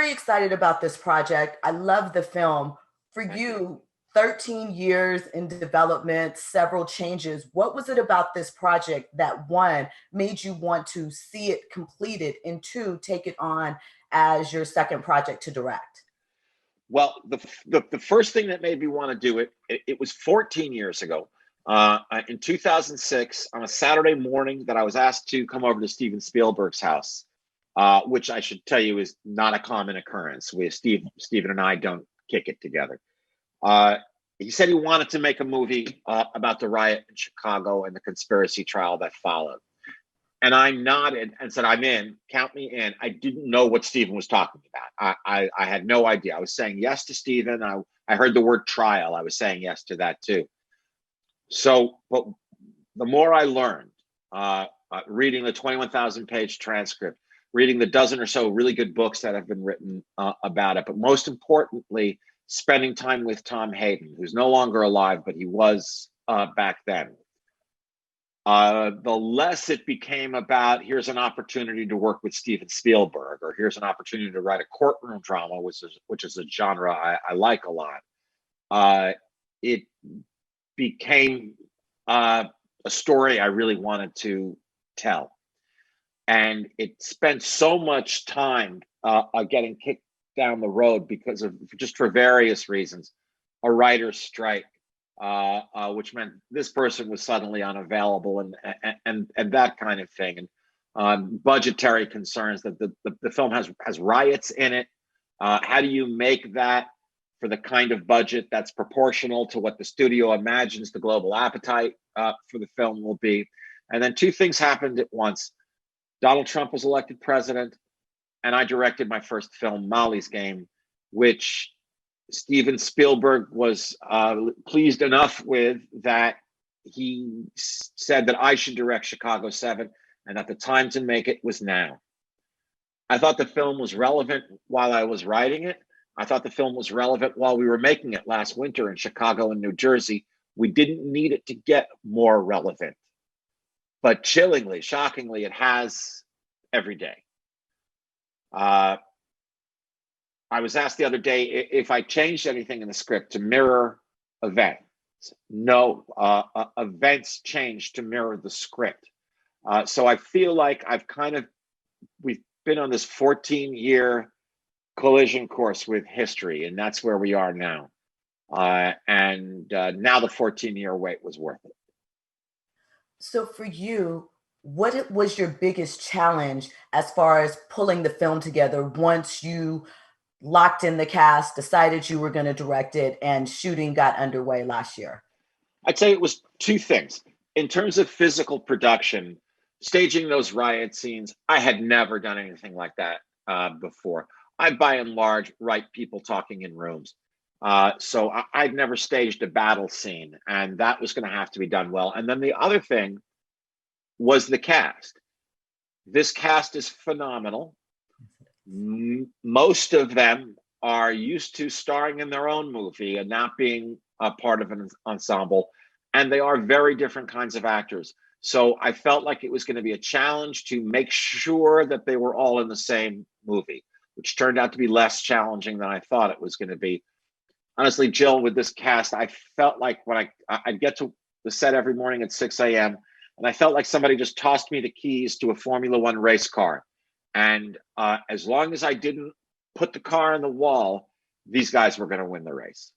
very excited about this project. I love the film. For Thank you. you, 13 years in development, several changes. What was it about this project that one made you want to see it completed and two, take it on as your second project to direct? Well, the first thing that made me want to do it was 14 years ago. In 2006, on a Saturday morning, that I was asked to come over to Steven Spielberg's house, which I should tell you is not a common occurrence. Steven and I don't kick it together. He said he wanted to make a movie about the riot in Chicago and the conspiracy trial that followed. And I nodded and said, "I'm in. Count me in." I didn't know what Stephen was talking about. I had no idea. I was saying yes to Stephen. I heard the word trial. I was saying yes to that too. So, but the more I learned, reading the 21,000 page transcript, reading the dozen or so really good books that have been written about it, but most importantly, spending time with Tom Hayden, who's no longer alive, but he was back then. The less it became about, here's an opportunity to work with Steven Spielberg, or here's an opportunity to write a courtroom drama, which is a genre I like a lot. It became a story I really wanted to tell. And it spent so much time getting kicked down the road because of, just for various reasons, a writer's strike, which meant this person was suddenly unavailable, and that kind of thing, and budgetary concerns that the film has riots in it. How do you make that for the kind of budget that's proportional to what the studio imagines the global appetite for the film will be? And then two things happened at once. Donald Trump was elected president, and I directed my first film, Molly's Game, which Steven Spielberg was pleased enough with that he said that I should direct Chicago 7, and that the time to make it was now. I thought the film was relevant while I was writing it. I thought the film was relevant while we were making it last winter in Chicago and New Jersey. We didn't need it to get more relevant. But chillingly, shockingly, it has every day. I was asked the other day if I changed anything in the script to mirror events. No, events changed to mirror the script. So I feel like we've been on this 14-year collision course with history, and that's where we are now. And now the 14-year wait was worth it. So for you, what was your biggest challenge as far as pulling the film together once you locked in the cast, decided you were going to direct it, and shooting got underway last year? I'd say it was two things. In terms of physical production, staging those riot scenes, I had never done anything like that before. I, by and large, write people talking in rooms. So I'd never staged a battle scene, and that was going to have to be done well. And then the other thing was the cast. This cast is phenomenal. Most of them are used to starring in their own movie and not being a part of an ensemble, and they are very different kinds of actors. So I felt like it was going to be a challenge to make sure that they were all in the same movie, which turned out to be less challenging than I thought it was going to be. Honestly, Jill, with this cast, I felt like when I'd get to the set every morning at 6 a.m., and I felt like somebody just tossed me the keys to a Formula One race car. And as long as I didn't put the car on the wall, these guys were going to win the race.